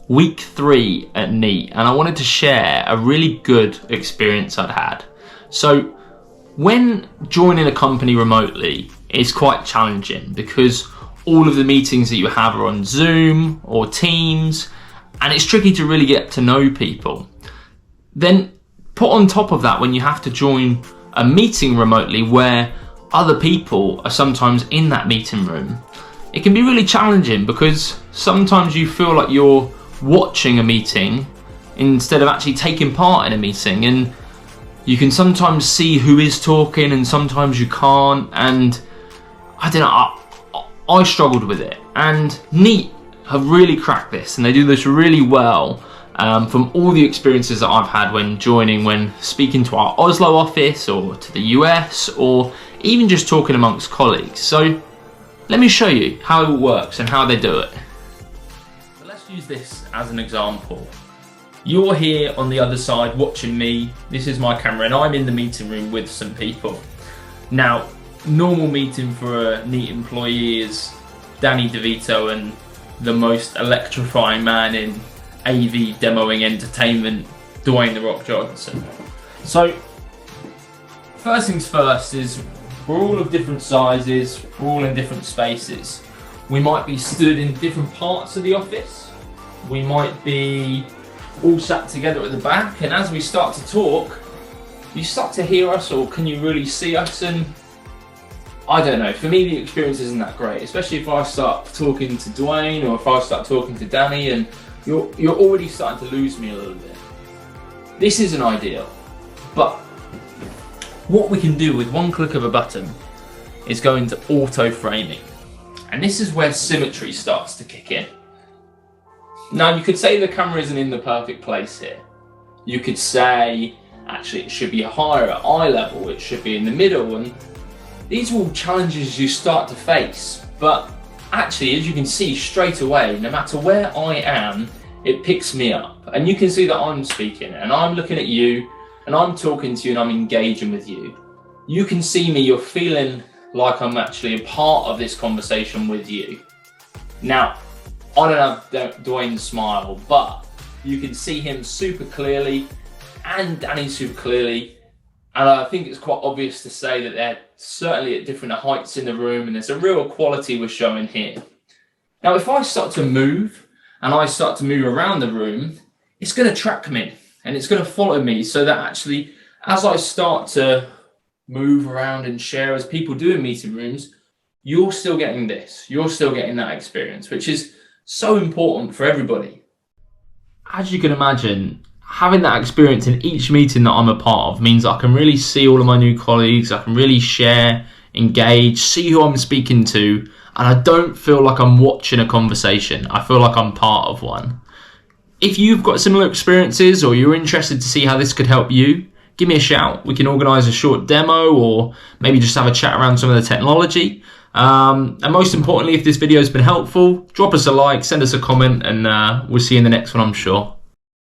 week 3 at NEAT, and I wanted to share a really good experience I'd had. So when joining a company remotely, it's quite challenging because all of the meetings that you have are on Zoom or Teams, and it's tricky to really get to know people. Then put on top of that, when you have to join a meeting remotely where other people are sometimes in that meeting room, it can be really challenging because sometimes you feel like you're watching a meeting instead of actually taking part in a meeting, and you can sometimes see who is talking and sometimes you can't, and I don't know, I struggled with it, and NEAT have really cracked this, and they do this really well. From all the experiences that I've had when speaking to our Oslo office or to the US, or even just talking amongst colleagues. So let me show you how it all works and how they do it. So let's use this as an example. You're here on the other side watching me. This is my camera and I'm in the meeting room with some people. Now, normal meeting for a NEAT employee is Danny DeVito and the most electrifying man in AV demoing entertainment, Dwayne "The Rock" Johnson. So first things first is we're all of different sizes, we're all in different spaces. We might be stood in different parts of the office. We might be all sat together at the back, and as we start to talk, you start to hear us, or can you really see us? And I don't know, for me the experience isn't that great, especially if I start talking to Dwayne or if I start talking to Danny and you're already starting to lose me a little bit. This isn't ideal, but what we can do with one click of a button is go into auto framing, and this is where Symmetry starts to kick in. Now you could say the camera isn't in the perfect place here. You could say actually it should be higher at eye level, it should be in the middle, and these are all challenges you start to face, but actually, as you can see straight away, no matter where I am, it picks me up. And you can see that I'm speaking and I'm looking at you and I'm talking to you and I'm engaging with you. You can see me, you're feeling like I'm actually a part of this conversation with you. Now, I don't have Dwayne's smile, but you can see him super clearly and Danny super clearly. And I think it's quite obvious to say that they're certainly at different heights in the room, and there's a real quality we're showing here. Now, if I start to move and I start to move around the room, it's going to track me and it's going to follow me, so that actually, as I start to move around and share as people do in meeting rooms, you're still getting this. You're still getting that experience, which is so important for everybody. As you can imagine, having that experience in each meeting that I'm a part of means I can really see all of my new colleagues, I can really share, engage, see who I'm speaking to, and I don't feel like I'm watching a conversation. I feel like I'm part of one. If you've got similar experiences or you're interested to see how this could help you, give me a shout. We can organise a short demo or maybe just have a chat around some of the technology. And most importantly, if this video has been helpful, drop us a like, send us a comment, and we'll see you in the next one, I'm sure.